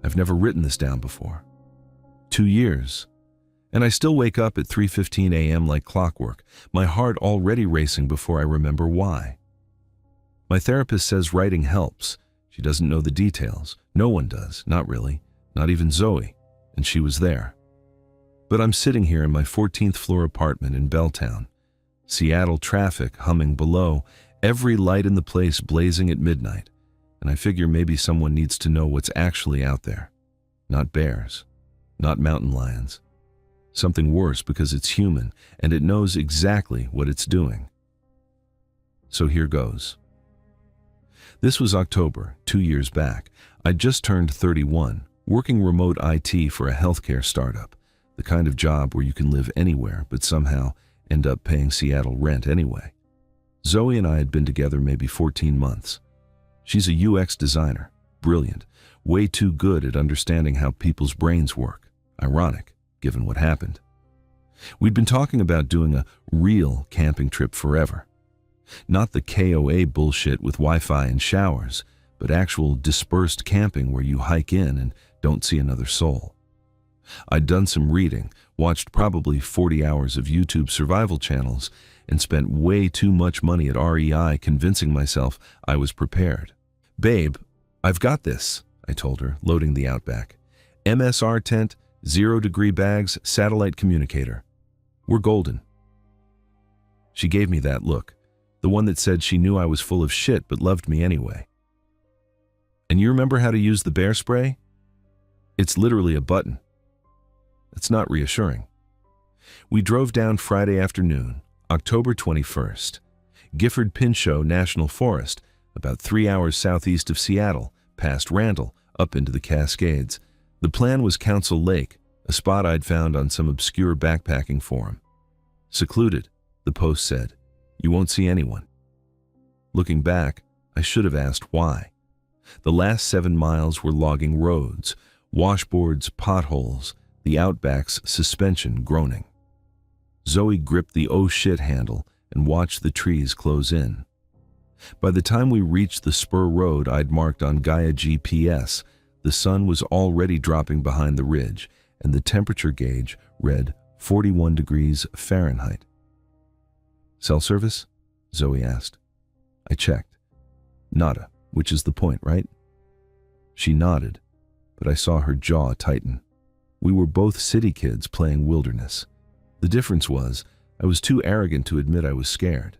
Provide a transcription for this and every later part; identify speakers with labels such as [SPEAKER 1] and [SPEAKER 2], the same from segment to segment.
[SPEAKER 1] I've never written this down before. 2 years. And I still wake up at 3:15 a.m. like clockwork, my heart already racing before I remember why. My therapist says writing helps. She doesn't know the details. No one does, not really, not even Zoe, and she was there. But I'm sitting here in my 14th floor apartment in Belltown. Seattle traffic humming below, every light in the place blazing at midnight, and I figure maybe someone needs to know what's actually out there. Not bears, not mountain lions. Something worse because it's human and it knows exactly what it's doing. So here goes. This was October, 2 years back. I'd just turned 31, working remote IT for a healthcare startup, the kind of job where you can live anywhere but somehow end up paying Seattle rent anyway. Zoe and I had been together maybe 14 months. She's a UX designer, brilliant, way too good at understanding how people's brains work. Ironic, given what happened. We'd been talking about doing a real camping trip forever. Not the KOA bullshit with Wi-Fi and showers, but actual dispersed camping where you hike in and don't see another soul. I'd done some reading, watched probably 40 hours of YouTube survival channels, and spent way too much money at REI convincing myself I was prepared. "Babe, I've got this," I told her, loading the Outback. "MSR tent, 0-degree bags, satellite communicator. We're golden." She gave me that look, the one that said she knew I was full of shit but loved me anyway. "And you remember how to use the bear spray? It's literally a button." That's not reassuring. We drove down Friday afternoon, October 21st. Gifford Pinchot National Forest, about 3 hours southeast of Seattle, past Randall, up into the Cascades. The plan was Council Lake, a spot I'd found on some obscure backpacking forum. Secluded, the post said. You won't see anyone. Looking back, I should have asked why. The last 7 miles were logging roads, washboards, potholes, the Outback's suspension groaning. Zoe gripped the oh shit handle and watched the trees close in. By the time we reached the spur road I'd marked on Gaia GPS, the sun was already dropping behind the ridge, and the temperature gauge read 41 degrees Fahrenheit. "Cell service?" Zoe asked. I checked. Nada, which is the point, right? She nodded, but I saw her jaw tighten. We were both city kids playing wilderness. The difference was, I was too arrogant to admit I was scared.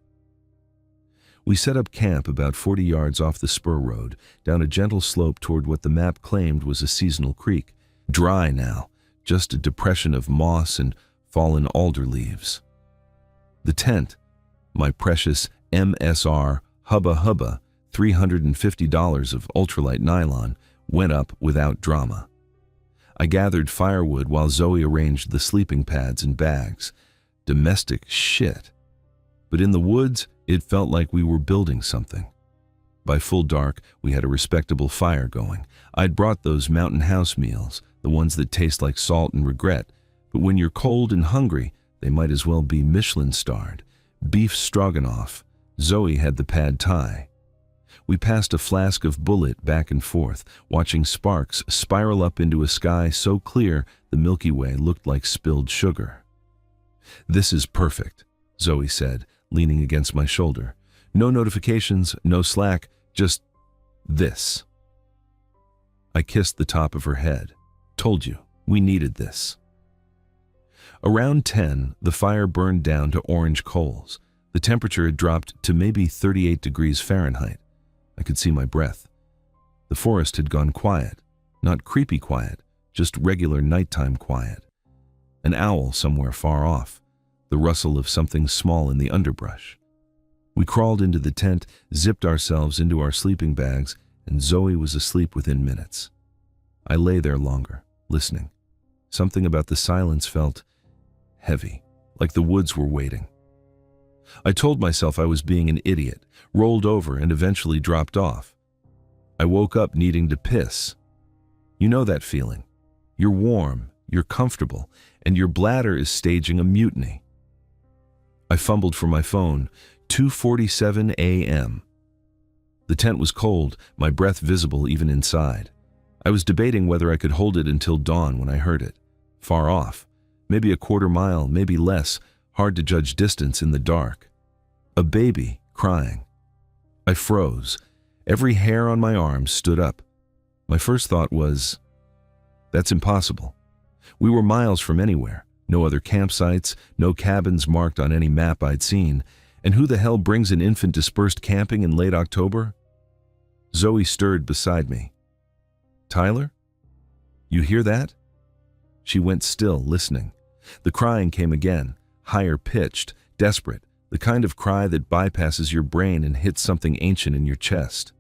[SPEAKER 1] We set up camp about 40 yards off the spur road, down a gentle slope toward what the map claimed was a seasonal creek. Dry now, just a depression of moss and fallen alder leaves. The tent, my precious MSR Hubba Hubba, $350 of ultralight nylon, went up without drama. I gathered firewood while Zoe arranged the sleeping pads and bags. Domestic shit. But in the woods, it felt like we were building something. By full dark, we had a respectable fire going. I'd brought those mountain house meals, the ones that taste like salt and regret, but when you're cold and hungry, they might as well be Michelin-starred. Beef stroganoff. Zoe had the pad thai. We passed a flask of bullet back and forth, watching sparks spiral up into a sky so clear the Milky Way looked like spilled sugar. "This is perfect," Zoe said, leaning against my shoulder. "No notifications, no Slack, just this." I kissed the top of her head. "Told you, we needed this." Around 10, the fire burned down to orange coals. The temperature had dropped to maybe 38 degrees Fahrenheit. I could see my breath. The forest had gone quiet, not creepy quiet, just regular nighttime quiet. An owl somewhere far off, the rustle of something small in the underbrush. We crawled into the tent, zipped ourselves into our sleeping bags, and Zoe was asleep within minutes. I lay there longer, listening. Something about the silence felt heavy, like the woods were waiting. I told myself I was being an idiot, rolled over and eventually dropped off. I woke up needing to piss. You know that feeling. You're warm, you're comfortable, and your bladder is staging a mutiny. I fumbled for my phone. 2:47 a.m. The tent was cold, my breath visible even inside. I was debating whether I could hold it until dawn when I heard it. Far off, maybe a quarter mile, maybe less, hard to judge distance in the dark. A baby crying. I froze. Every hair on my arm stood up. My first thought was, that's impossible. We were miles from anywhere, no other campsites, no cabins marked on any map I'd seen, and who the hell brings an infant dispersed camping in late October? Zoe stirred beside me. Tyler? You hear that? She went still, listening. The crying came again, higher pitched, desperate, the kind of cry that bypasses your brain and hits something ancient in your chest.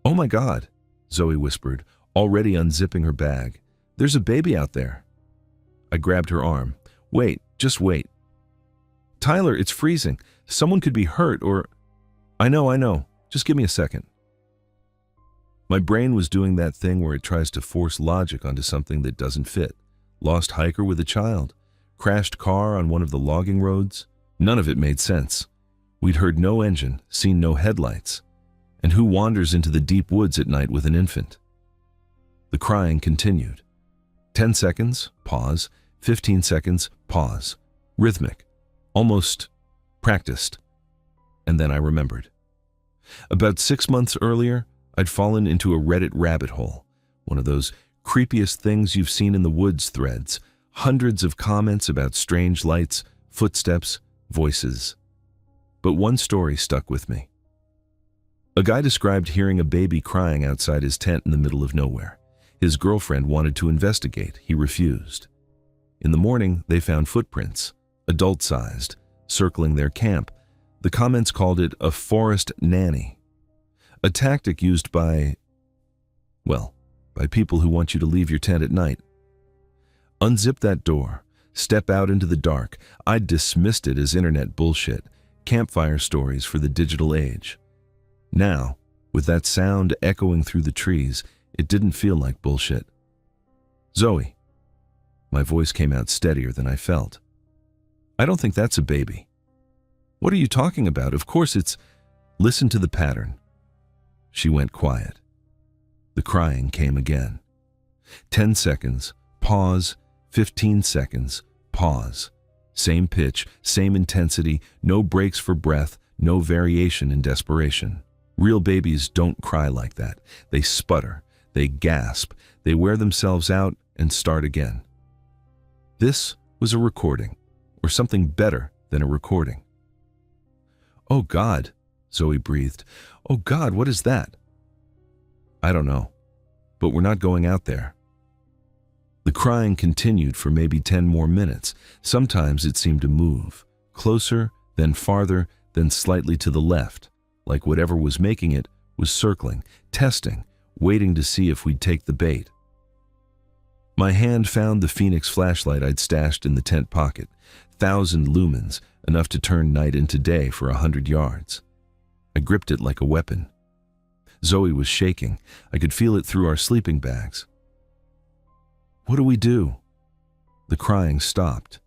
[SPEAKER 1] Oh my God, Zoe whispered, already unzipping her bag. There's a baby out there. I grabbed her arm. Wait, just wait. Tyler, it's freezing. Someone could be hurt or… I know. Just give me a second. My brain was doing that thing where it tries to force logic onto something that doesn't fit. Lost hiker with a child. Crashed car on one of the logging roads. None of it made sense. We'd heard no engine, seen no headlights. And who wanders into the deep woods at night with an infant? The crying continued. 10 seconds, pause. 15 seconds, pause. Rhythmic. Almost practiced. And then I remembered. About 6 months earlier, I'd fallen into a Reddit rabbit hole. One of those creepiest things you've seen in the woods threads. Hundreds of comments about strange lights, footsteps, voices. But one story stuck with me. A guy described hearing a baby crying outside his tent in the middle of nowhere. His girlfriend wanted to investigate. He refused. In the morning, they found footprints, adult-sized, circling their camp. The comments called it a forest nanny, a tactic used by people who want you to leave your tent at night. Unzip that door, step out into the dark. I'd dismissed it as internet bullshit, campfire stories for the digital age. Now, with that sound echoing through the trees, it didn't feel like bullshit. Zoe. My voice came out steadier than I felt. I don't think that's a baby. What are you talking about? Of course it's… Listen to the pattern. She went quiet. The crying came again. 10 seconds, pause. 15 seconds, pause. Same pitch, same intensity, no breaks for breath, no variation in desperation. Real babies don't cry like that. They sputter, they gasp, they wear themselves out and start again. This was a recording, or something better than a recording. Oh God, Zoe breathed. Oh God, what is that? I don't know, but we're not going out there. The crying continued for maybe 10 more minutes. Sometimes it seemed to move, closer, then farther, then slightly to the left, like whatever was making it was circling, testing, waiting to see if we'd take the bait. My hand found the Phoenix flashlight I'd stashed in the tent pocket, 1,000 lumens, enough to turn night into day for 100 yards. I gripped it like a weapon. Zoe was shaking. I could feel it through our sleeping bags. What do we do? The crying stopped.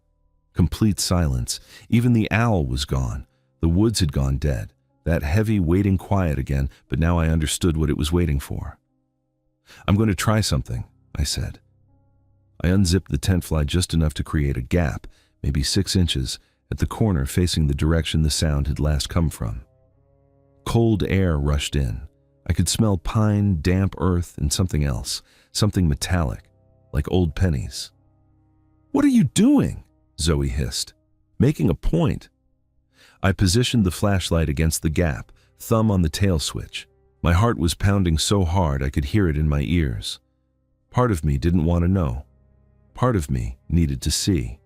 [SPEAKER 1] Complete silence. Even the owl was gone. The woods had gone dead. That heavy, waiting quiet again, but now I understood what it was waiting for. I'm going to try something, I said. I unzipped the tent fly just enough to create a gap, maybe 6 inches, at the corner facing the direction the sound had last come from. Cold air rushed in. I could smell pine, damp earth, and something else, something metallic, like old pennies. What are you doing? Zoe hissed. Making a point. I positioned the flashlight against the gap, thumb on the tail switch. My heart was pounding so hard I could hear it in my ears. Part of me didn't want to know. Part of me needed to see.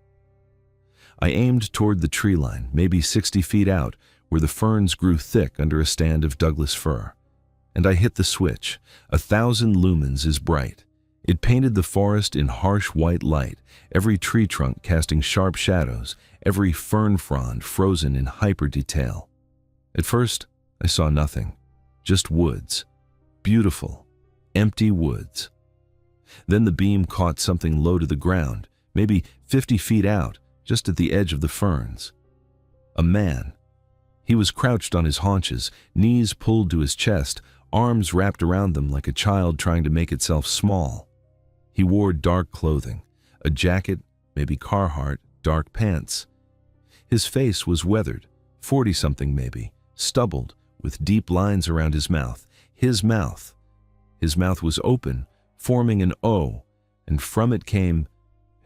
[SPEAKER 1] I aimed toward the tree line, maybe 60 feet out, where the ferns grew thick under a stand of Douglas fir. And I hit the switch. 1,000 lumens is bright. It painted the forest in harsh white light, every tree trunk casting sharp shadows, every fern frond frozen in hyper detail. At first, I saw nothing, just woods. Beautiful, empty woods. Then the beam caught something low to the ground, maybe 50 feet out, just at the edge of the ferns. A man. He was crouched on his haunches, knees pulled to his chest, arms wrapped around them like a child trying to make itself small. He wore dark clothing, a jacket, maybe Carhartt, dark pants. His face was weathered, 40-something maybe, stubbled, with deep lines around his mouth. His mouth was open, forming an O, and from it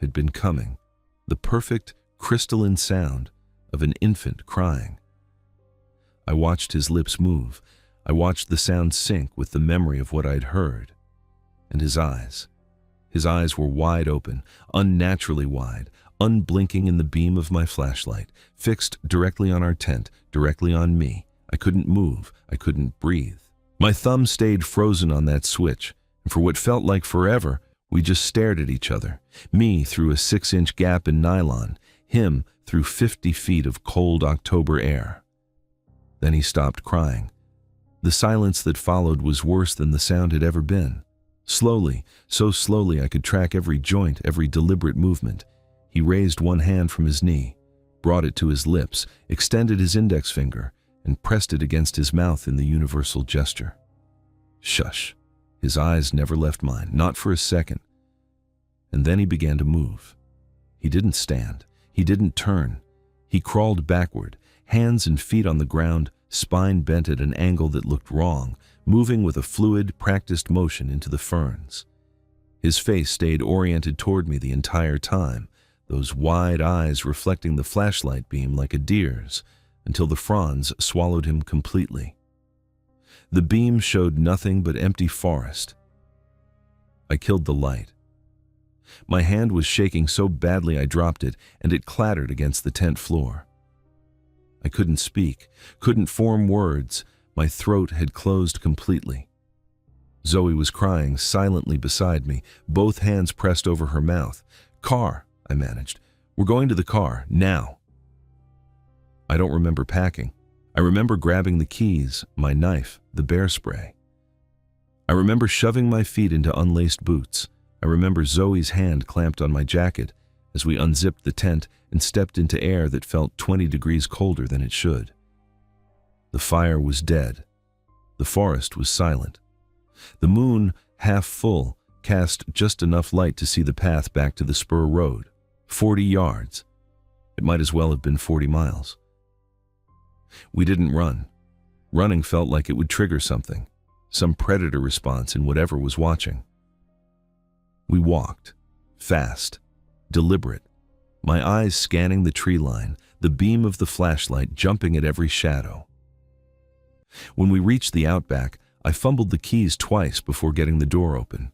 [SPEAKER 1] had been coming, the perfect, crystalline sound of an infant crying. I watched his lips move. I watched the sound sync with the memory of what I'd heard. And his eyes were wide open, unnaturally wide, unblinking in the beam of my flashlight, fixed directly on our tent, directly on me. I couldn't move. I couldn't breathe. My thumb stayed frozen on that switch, and for what felt like forever, we just stared at each other. Me through a 6-inch gap in nylon, him through 50 feet of cold October air. Then he stopped crying. The silence that followed was worse than the sound had ever been. Slowly, so slowly I could track every joint, every deliberate movement. He raised one hand from his knee, brought it to his lips, extended his index finger, and pressed it against his mouth in the universal gesture. Shush. His eyes never left mine, not for a second. And then he began to move. He didn't stand. He didn't turn. He crawled backward, hands and feet on the ground, spine bent at an angle that looked wrong, moving with a fluid, practiced motion into the ferns. His face stayed oriented toward me the entire time, those wide eyes reflecting the flashlight beam like a deer's, until the fronds swallowed him completely. The beam showed nothing but empty forest. I killed the light. My hand was shaking so badly I dropped it, and it clattered against the tent floor. I couldn't speak, couldn't form words. My throat had closed completely. Zoe was crying silently beside me, both hands pressed over her mouth. "Car," I managed. "We're going to the car, now." I don't remember packing. I remember grabbing the keys, my knife, the bear spray. I remember shoving my feet into unlaced boots. I remember Zoe's hand clamped on my jacket as we unzipped the tent and stepped into air that felt 20 degrees colder than it should. The fire was dead. The forest was silent. The moon, half full, cast just enough light to see the path back to the spur road. 40 yards. It might as well have been 40 miles. We didn't run. Running felt like it would trigger something, some predator response in whatever was watching. We walked, fast, deliberate, my eyes scanning the tree line, the beam of the flashlight jumping at every shadow. When we reached the outback, I fumbled the keys twice before getting the door open.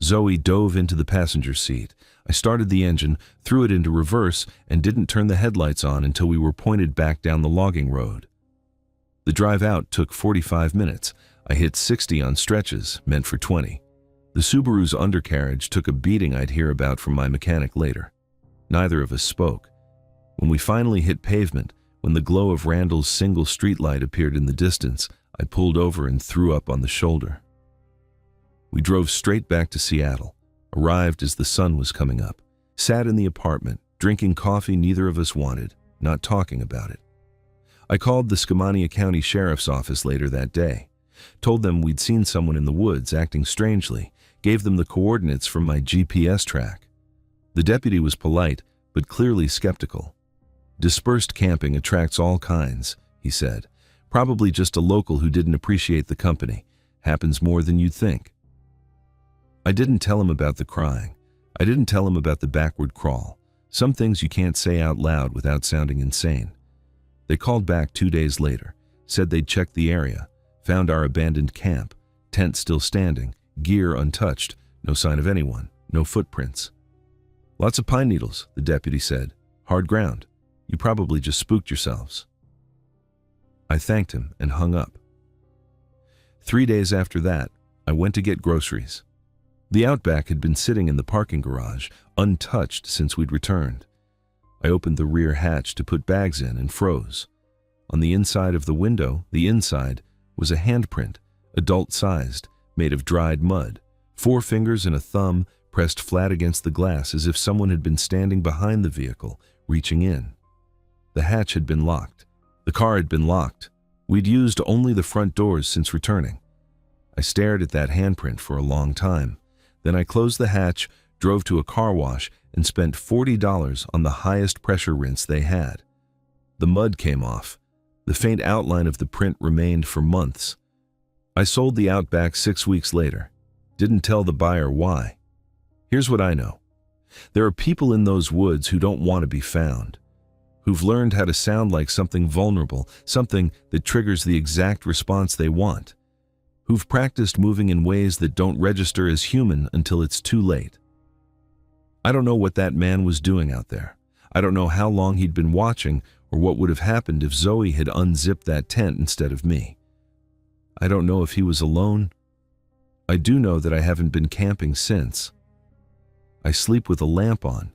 [SPEAKER 1] Zoe dove into the passenger seat. I started the engine, threw it into reverse, and didn't turn the headlights on until we were pointed back down the logging road. The drive out took 45 minutes. I hit 60 on stretches, meant for 20. The Subaru's undercarriage took a beating I'd hear about from my mechanic later. Neither of us spoke. When we finally hit pavement, when the glow of Randall's single streetlight appeared in the distance, I pulled over and threw up on the shoulder. We drove straight back to Seattle, arrived as the sun was coming up, sat in the apartment, drinking coffee neither of us wanted, not talking about it. I called the Skamania County Sheriff's Office later that day, told them we'd seen someone in the woods acting strangely, gave them the coordinates from my GPS track. The deputy was polite, but clearly skeptical. "Dispersed camping attracts all kinds," he said. "Probably just a local who didn't appreciate the company. Happens more than you'd think." I didn't tell him about the crying. I didn't tell him about the backward crawl. Some things you can't say out loud without sounding insane. They called back 2 days later, said they'd checked the area, found our abandoned camp, tent still standing, gear untouched, no sign of anyone, no footprints. "Lots of pine needles," the deputy said. "Hard ground. You probably just spooked yourselves." I thanked him and hung up. 3 days after that, I went to get groceries. The Outback had been sitting in the parking garage, untouched since we'd returned. I opened the rear hatch to put bags in and froze. On the inside of the window, the inside, was a handprint, adult-sized, made of dried mud, 4 fingers and a thumb pressed flat against the glass as if someone had been standing behind the vehicle, reaching in. The hatch had been locked. The car had been locked. We'd used only the front doors since returning. I stared at that handprint for a long time. Then I closed the hatch, drove to a car wash, and spent $40 on the highest pressure rinse they had. The mud came off. The faint outline of the print remained for months. I sold the Outback 6 weeks later. Didn't tell the buyer why. Here's what I know. There are people in those woods who don't want to be found, who've learned how to sound like something vulnerable, something that triggers the exact response they want, who've practiced moving in ways that don't register as human until it's too late. I don't know what that man was doing out there. I don't know how long he'd been watching or what would have happened if Zoe had unzipped that tent instead of me. I don't know if he was alone. I do know that I haven't been camping since. I sleep with a lamp on.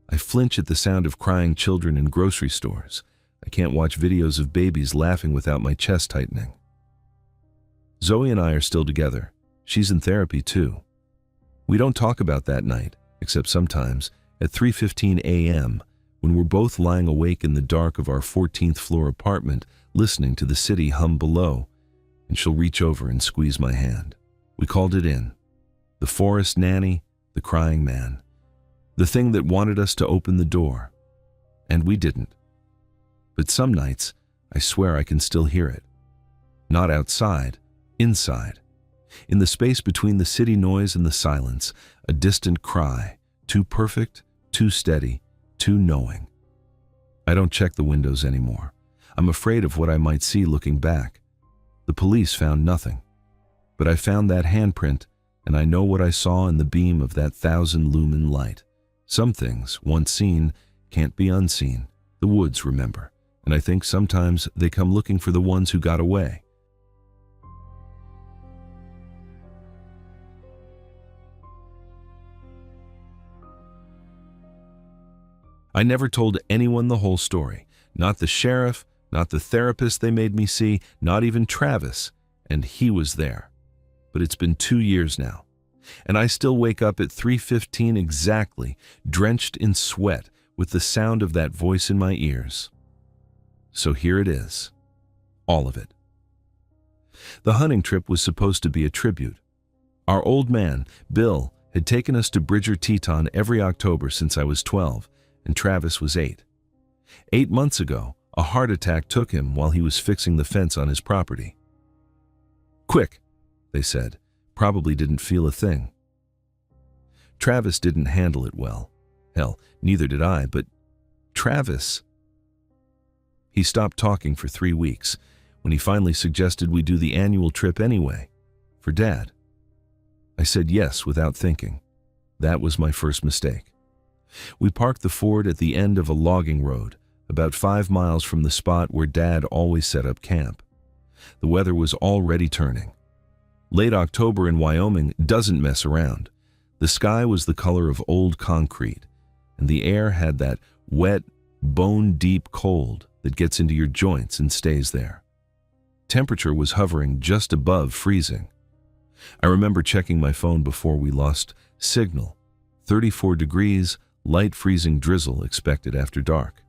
[SPEAKER 1] I flinch at the sound of crying children in grocery stores. I can't watch videos of babies laughing without my chest tightening. Zoe and I are still together. She's in therapy too. We don't talk about that night, except sometimes at 3:15 a.m. when we're both lying awake in the dark of our 14th floor apartment, listening to the city hum below, and she'll reach over and squeeze my hand. We called it in. The forest nanny, the crying man. The thing that wanted us to open the door. And we didn't. But some nights, I swear I can still hear it. Not outside, inside. In the space between the city noise and the silence, a distant cry, too perfect, too steady, too knowing. I don't check the windows anymore. I'm afraid of what I might see looking back. The police found nothing. But I found that handprint, and I know what I saw in the beam of that 1,000-lumen light. Some things, once seen, can't be unseen. The woods remember, and I think sometimes they come looking for the ones who got away. I never told anyone the whole story. Not the sheriff, not the therapist they made me see, not even Travis, and he was there. But it's been 2 years now, and I still wake up at 3:15 exactly, drenched in sweat, with the sound of that voice in my ears. So here it is. All of it. The hunting trip was supposed to be a tribute. Our old man, Bill, had taken us to Bridger Teton every October since I was 12, and Travis was 8. 8 months ago, a heart attack took him while he was fixing the fence on his property. Quick, they said, probably didn't feel a thing. Travis didn't handle it well. Hell, neither did I, but Travis... He stopped talking for 3 weeks, when he finally suggested we do the annual trip anyway, for Dad. I said yes without thinking. That was my first mistake. We parked the Ford at the end of a logging road, about 5 miles from the spot where Dad always set up camp. The weather was already turning. Late October in Wyoming doesn't mess around. The sky was the color of old concrete, and the air had that wet, bone-deep cold that gets into your joints and stays there. Temperature was hovering just above freezing. I remember checking my phone before we lost signal. 34 degrees, light freezing drizzle expected after dark.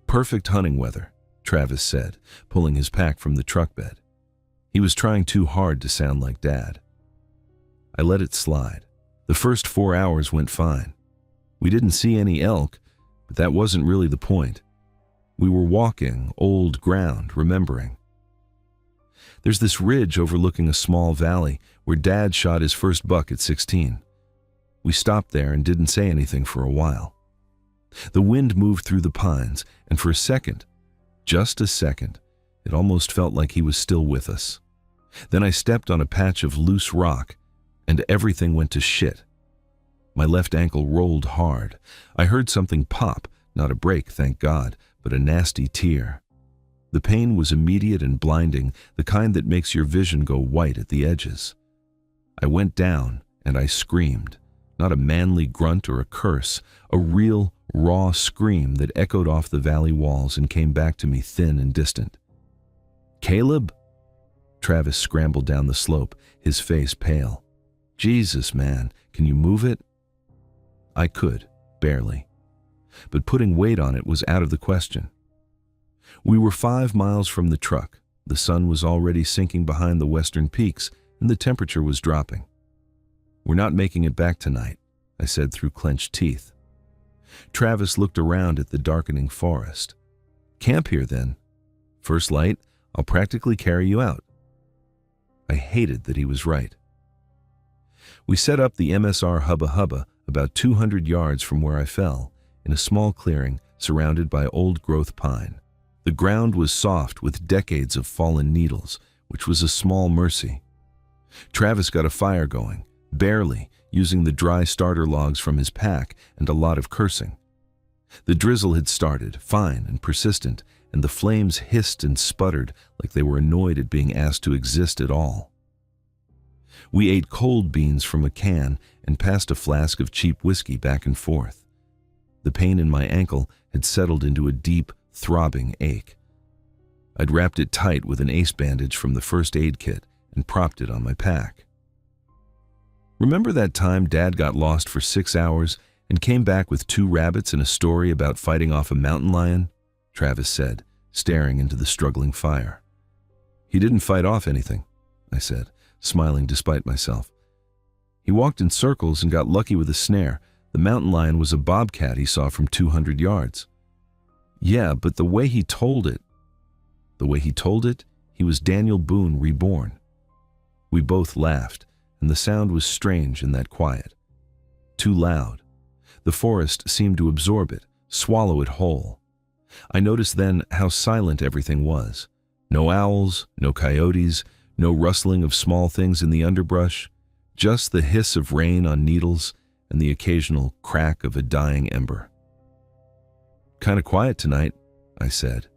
[SPEAKER 1] Perfect hunting weather, Travis said, pulling his pack from the truck bed. He was trying too hard to sound like Dad. I let it slide. The first 4 hours went fine. We didn't see any elk, but that wasn't really the point. We were walking old ground, remembering. There's this ridge overlooking a small valley where Dad shot his first buck at 16. We stopped there and didn't say anything for a while. The wind moved through the pines, and for a second, just a second, it almost felt like he was still with us. Then I stepped on a patch of loose rock, and everything went to shit. My left ankle rolled hard. I heard something pop, not a break, thank God, but a nasty tear. The pain was immediate and blinding, the kind that makes your vision go white at the edges. I went down, and I screamed. Not a manly grunt or a curse, a real, raw scream that echoed off the valley walls and came back to me thin and distant. "Caleb?" Travis scrambled down the slope, his face pale. "Jesus, man, can you move it?" I could, barely. But putting weight on it was out of the question. We were 5 miles from the truck. The sun was already sinking behind the western peaks, and the temperature was dropping. "We're not making it back tonight," I said through clenched teeth. Travis looked around at the darkening forest. "Camp here, then. First light, I'll practically carry you out." I hated that he was right. We set up the MSR Hubba Hubba about 200 yards from where I fell, in a small clearing surrounded by old-growth pine. The ground was soft with decades of fallen needles, which was a small mercy. Travis got a fire going, barely, using the dry starter logs from his pack and a lot of cursing. The drizzle had started, fine and persistent, and the flames hissed and sputtered like they were annoyed at being asked to exist at all. We ate cold beans from a can and passed a flask of cheap whiskey back and forth. The pain in my ankle had settled into a deep, throbbing ache. I'd wrapped it tight with an ace bandage from the first aid kit and propped it on my pack. "Remember that time Dad got lost for 6 hours and came back with 2 rabbits and a story about fighting off a mountain lion?" Travis said, staring into the struggling fire. "He didn't fight off anything," I said, smiling despite myself. "He walked in circles and got lucky with a snare. The mountain lion was a bobcat he saw from 200 yards. "Yeah, but the way he told it, he was Daniel Boone reborn." We both laughed, and the sound was strange in that quiet. Too loud. The forest seemed to absorb it, swallow it whole. I noticed then how silent everything was. No owls, no coyotes, no rustling of small things in the underbrush, just the hiss of rain on needles and the occasional crack of a dying ember. "Kinda quiet tonight," I said.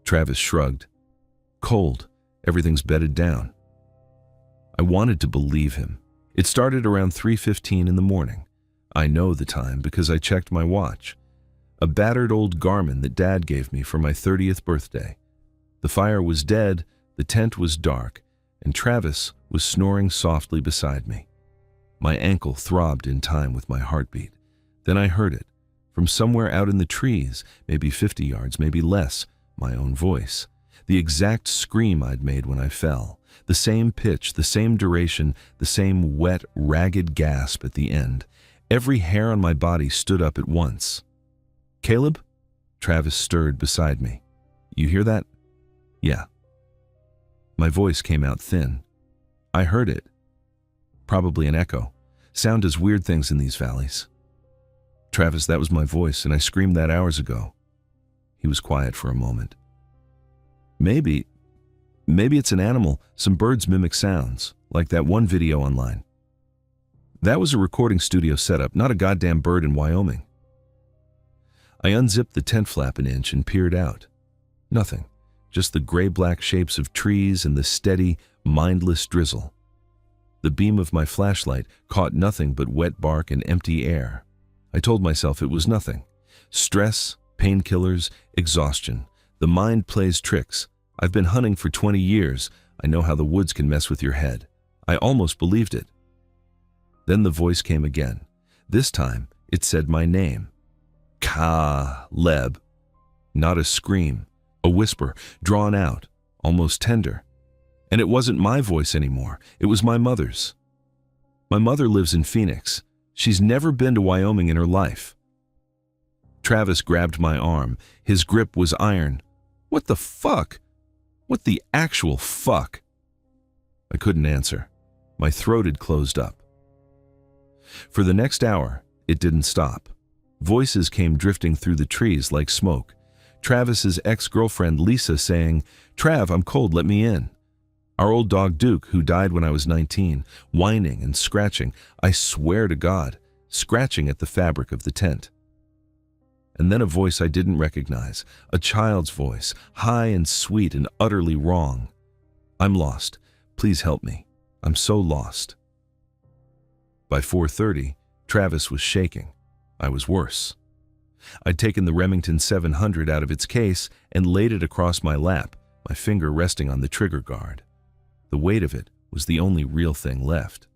[SPEAKER 1] Travis shrugged. "Cold. Everything's bedded down." I wanted to believe him. It started around 3:15 in the morning. I know the time because I checked my watch. A battered old Garmin that Dad gave me for my 30th birthday. The fire was dead, the tent was dark, and Travis was snoring softly beside me. My ankle throbbed in time with my heartbeat. Then I heard it, from somewhere out in the trees, maybe 50 yards, maybe less, my own voice. The exact scream I'd made when I fell. The same pitch, the same duration, the same wet, ragged gasp at the end. Every hair on my body stood up at once. "Caleb?" Travis stirred beside me. "You hear that?" "Yeah." My voice came out thin. I heard it. Probably an echo. Sound does weird things in these valleys. "Travis, that was my voice, and I screamed that hours ago." He was quiet for a moment. Maybe it's an animal. Some birds mimic sounds, like that one video online." "That was a recording studio setup, not a goddamn bird in Wyoming." I unzipped the tent flap an inch and peered out. Nothing, just the gray-black shapes of trees and the steady, mindless drizzle. The beam of my flashlight caught nothing but wet bark and empty air. I told myself it was nothing. Stress, painkillers, exhaustion. The mind plays tricks. I've been hunting for 20 years. I know how the woods can mess with your head. I almost believed it. Then the voice came again. This time, it said my name. Caleb. Not a scream, a whisper, drawn out, almost tender. And it wasn't my voice anymore. It was my mother's. My mother lives in Phoenix. She's never been to Wyoming in her life. Travis grabbed my arm. His grip was iron. "What the fuck? What the actual fuck?" I couldn't answer. My throat had closed up. For the next hour, it didn't stop. Voices came drifting through the trees like smoke. Travis's ex-girlfriend Lisa saying, "Trav, I'm cold, let me in." Our old dog Duke, who died when I was 19, whining and scratching, I swear to God, scratching at the fabric of the tent. And then a voice I didn't recognize, a child's voice, high and sweet and utterly wrong. "I'm lost. Please help me. I'm so lost." By 4:30, Travis was shaking. I was worse. I'd taken the Remington 700 out of its case and laid it across my lap, my finger resting on the trigger guard. The weight of it was the only real thing left.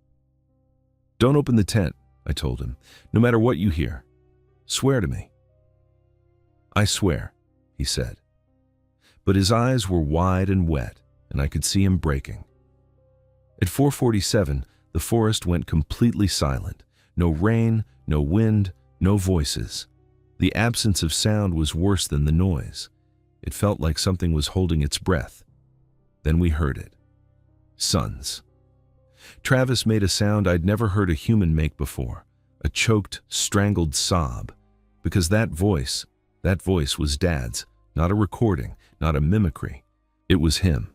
[SPEAKER 1] "Don't open the tent," I told him, "no matter what you hear. Swear to me." "I swear," he said. but his eyes were wide and wet, and I could see him breaking. At 4:47, the forest went completely silent. No rain, no wind, no voices. The absence of sound was worse than the noise. It felt like something was holding its breath. Then we heard it. Sons. Travis made a sound I'd never heard a human make before, a choked, strangled sob, because that voice was Dad's, not a recording, not a mimicry. It was him.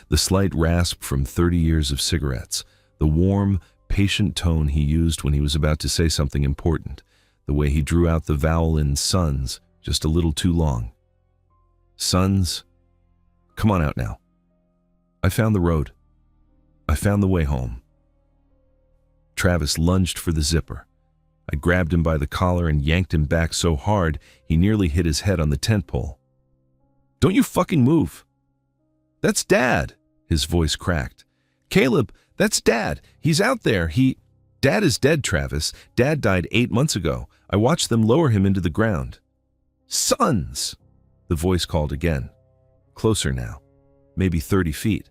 [SPEAKER 1] The slight rasp from 30 years of cigarettes, the warm, patient tone he used when he was about to say something important, the way he drew out the vowel in sons just a little too long. Sons, come on out now. I found the road. I found the way home. Travis lunged for the zipper. I grabbed him by the collar and yanked him back so hard he nearly hit his head on the tent pole. Don't you fucking move. That's Dad, his voice cracked. Caleb, that's Dad. He's out there. Dad is dead, Travis. Dad died 8 months ago. I watched them lower him into the ground. Sons, the voice called again. Closer now, maybe 30 feet.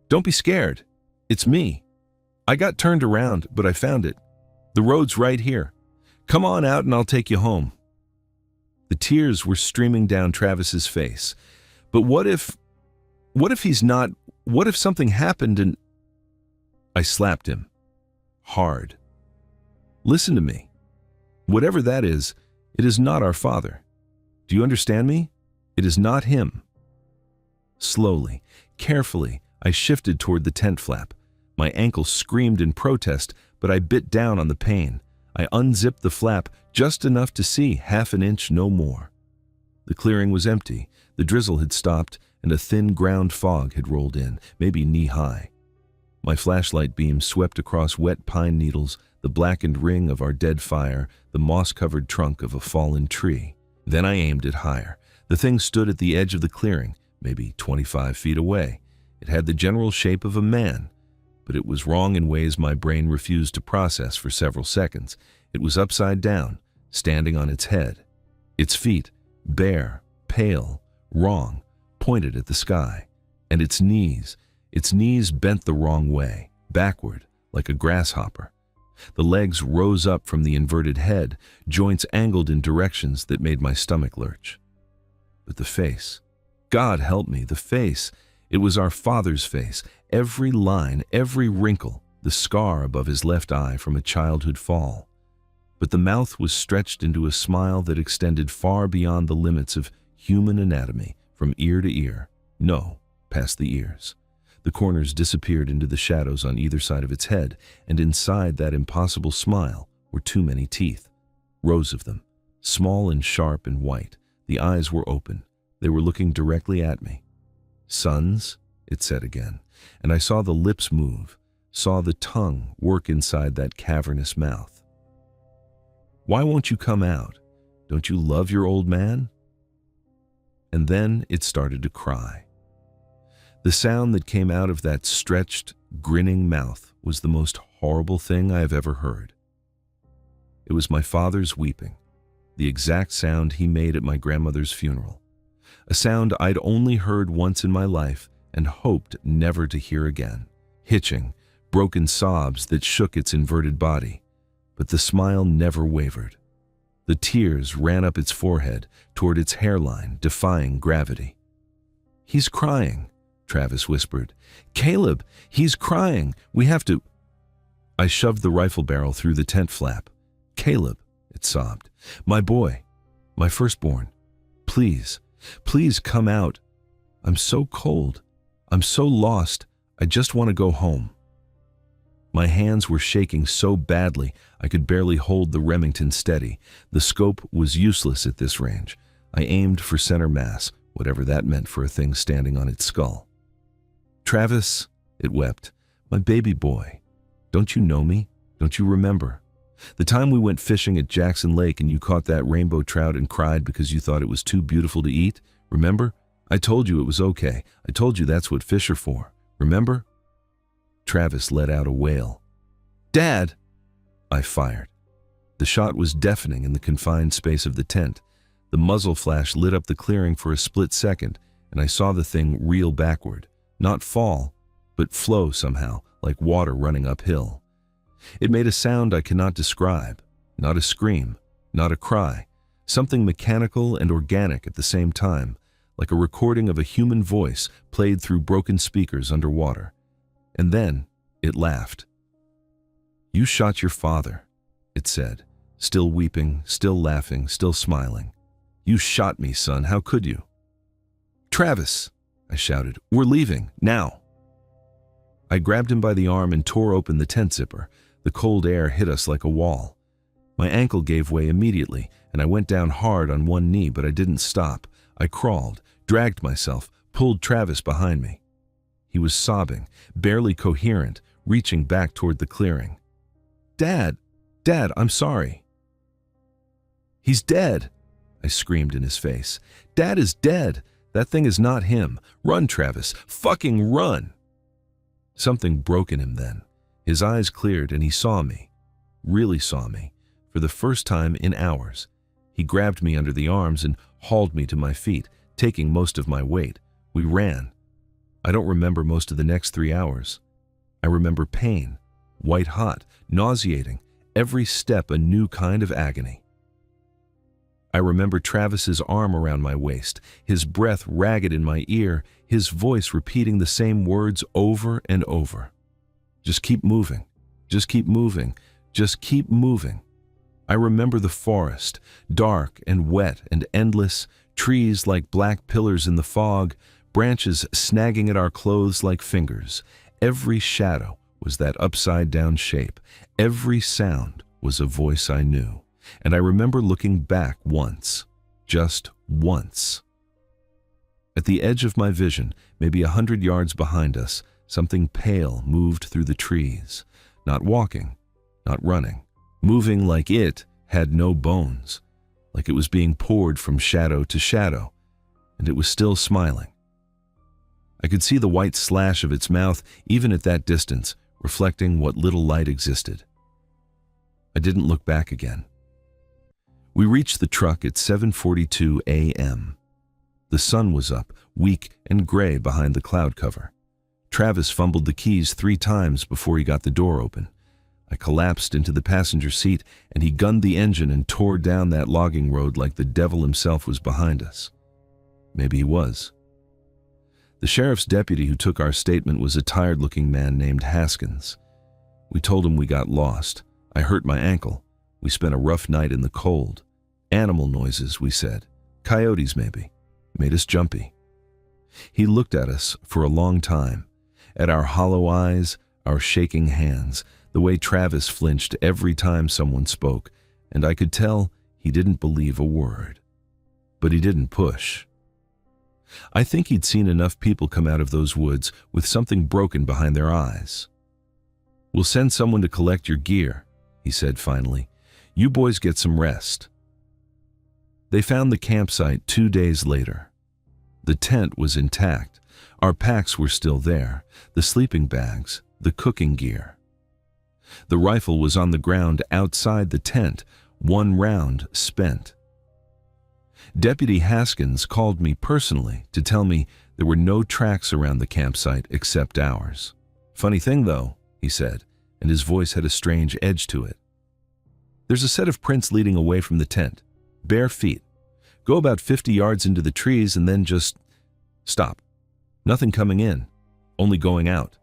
[SPEAKER 1] Don't be scared. It's me. I got turned around, but I found it. The road's right here. Come on out and I'll take you home. The tears were streaming down Travis's face. But what if something happened and... I slapped him. Hard. Listen to me. Whatever that is, it is not our father. Do you understand me? It is not him. Slowly, carefully, I shifted toward the tent flap. My ankle screamed in protest, but I bit down on the pain. I unzipped the flap just enough to see half an inch, no more. The clearing was empty. The drizzle had stopped, and a thin ground fog had rolled in, maybe knee-high. My flashlight beam swept across wet pine needles, the blackened ring of our dead fire, the moss-covered trunk of a fallen tree. Then I aimed it higher. The thing stood at the edge of the clearing, maybe 25 feet away. It had the general shape of a man, but it was wrong in ways my brain refused to process for several seconds. It was upside down, standing on its head. Its feet, bare, pale, wrong, pointed at the sky. And its knees bent the wrong way, backward, like a grasshopper. The legs rose up from the inverted head, joints angled in directions that made my stomach lurch. But the face, God help me, the face, it was our father's face, every line, every wrinkle, the scar above his left eye from a childhood fall. But the mouth was stretched into a smile that extended far beyond the limits of human anatomy, from ear to ear. No, past the ears. The corners disappeared into the shadows on either side of its head, and inside that impossible smile were too many teeth. Rows of them, small and sharp and white. The eyes were open. They were looking directly at me. Sons, it said again, and I saw the lips move, saw the tongue work inside that cavernous mouth. Why won't you come out? Don't you love your old man? And then it started to cry. The sound that came out of that stretched, grinning mouth was the most horrible thing I have ever heard. It was my father's weeping, the exact sound he made at my grandmother's funeral, a sound I'd only heard once in my life and hoped never to hear again. Hitching, broken sobs that shook its inverted body, but the smile never wavered. The tears ran up its forehead toward its hairline, defying gravity. He's crying, Travis whispered. Caleb, he's crying. We have to... I shoved the rifle barrel through the tent flap. Caleb, it sobbed. My boy, my firstborn. Please, please come out. I'm so cold. I'm so lost. I just want to go home. My hands were shaking so badly I could barely hold the Remington steady. The scope was useless at this range. I aimed for center mass, whatever that meant for a thing standing on its skull. Travis, it wept, my baby boy. Don't you know me? Don't you remember? The time we went fishing at Jackson Lake and you caught that rainbow trout and cried because you thought it was too beautiful to eat? Remember? I told you it was okay. I told you that's what fish are for. Remember? Travis let out a wail. Dad! I fired. The shot was deafening in the confined space of the tent. The muzzle flash lit up the clearing for a split second, and I saw the thing reel backward, not fall, but flow somehow, like water running uphill. It made a sound I cannot describe, not a scream, not a cry, something mechanical and organic at the same time, like a recording of a human voice played through broken speakers underwater. And then it laughed. "You shot your father," it said, still weeping, still laughing, still smiling. "You shot me, son. How could you?" "Travis," I shouted, "we're leaving, now." I grabbed him by the arm and tore open the tent zipper. The cold air hit us like a wall. My ankle gave way immediately, and I went down hard on one knee, but I didn't stop. I crawled, dragged myself, pulled Travis behind me. He was sobbing, barely coherent, reaching back toward the clearing. Dad, I'm sorry." "He's dead," I screamed in his face. "Dad is dead. That thing is not him. Run, Travis. Fucking run." Something broke in him then. His eyes cleared and he saw me. Really saw me. For the first time in hours. He grabbed me under the arms and hauled me to my feet, taking most of my weight. We ran. I don't remember most of the next 3 hours. I remember pain, white hot, nauseating, every step a new kind of agony. I remember Travis's arm around my waist, his breath ragged in my ear, his voice repeating the same words over and over. "Just keep moving, just keep moving, just keep moving." I remember the forest, dark and wet and endless, trees like black pillars in the fog, branches snagging at our clothes like fingers. Every shadow was that upside-down shape. Every sound was a voice I knew. And I remember looking back once, just once. At the edge of my vision, maybe 100 yards behind us, something pale moved through the trees. Not walking, not running, moving like it had no bones, like it was being poured from shadow to shadow, and it was still smiling. I could see the white slash of its mouth even at that distance, reflecting what little light existed. I didn't look back again. We reached the truck at 7:42 a.m. The sun was up, weak and gray behind the cloud cover. Travis fumbled the keys 3 times before he got the door open. I collapsed into the passenger seat, and he gunned the engine and tore down that logging road like the devil himself was behind us. Maybe he was. The sheriff's deputy who took our statement was a tired-looking man named Haskins. We told him we got lost. I hurt my ankle. We spent a rough night in the cold. Animal noises, we said. Coyotes, maybe. Made us jumpy. He looked at us for a long time, at our hollow eyes, our shaking hands, the way Travis flinched every time someone spoke, and I could tell he didn't believe a word. But he didn't push. I think he'd seen enough people come out of those woods with something broken behind their eyes. "We'll send someone to collect your gear," he said finally. "You boys get some rest." They found the campsite 2 days later. The tent was intact. Our packs were still there, the sleeping bags, the cooking gear. The rifle was on the ground outside the tent, 1 round spent. Deputy Haskins called me personally to tell me there were no tracks around the campsite except ours. "Funny thing though," he said, and his voice had a strange edge to it. "There's a set of prints leading away from the tent. Bare feet. Go about 50 yards into the trees and then just stop. Nothing coming in, only going out."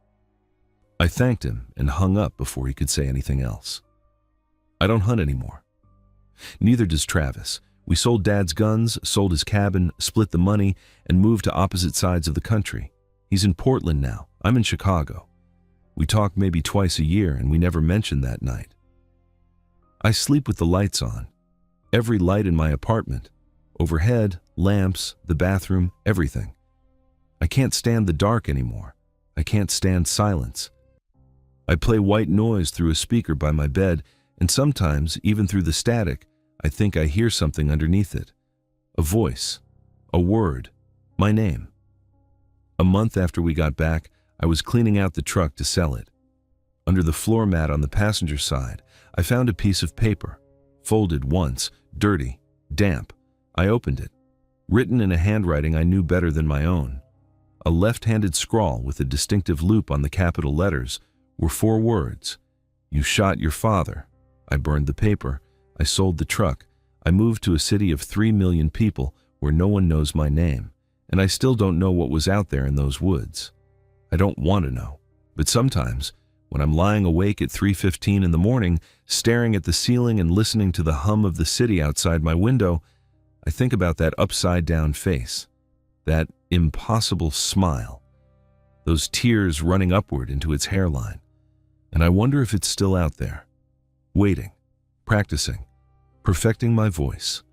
[SPEAKER 1] I thanked him and hung up before he could say anything else. I don't hunt anymore. Neither does Travis. We sold Dad's guns, sold his cabin, split the money, and moved to opposite sides of the country. He's in Portland now. I'm in Chicago. We talk maybe twice a year, and we never mention that night. I sleep with the lights on. Every light in my apartment. Overhead, lamps, the bathroom, everything. I can't stand the dark anymore. I can't stand silence. I play white noise through a speaker by my bed, and sometimes, even through the static, I think I hear something underneath it. A voice. A word. My name. A month after we got back, I was cleaning out the truck to sell it. Under the floor mat on the passenger side, I found a piece of paper. Folded once, dirty, damp. I opened it. Written in a handwriting I knew better than my own, a left-handed scrawl with a distinctive loop on the capital letters, were 4 words. You shot your father. I burned the paper. I sold the truck. I moved to a city of 3 million people where no one knows my name, and I still don't know what was out there in those woods. I don't want to know, but sometimes, when I'm lying awake at 3:15 in the morning, staring at the ceiling and listening to the hum of the city outside my window, I think about that upside-down face, that impossible smile, those tears running upward into its hairline, and I wonder if it's still out there, waiting, practicing, perfecting my voice.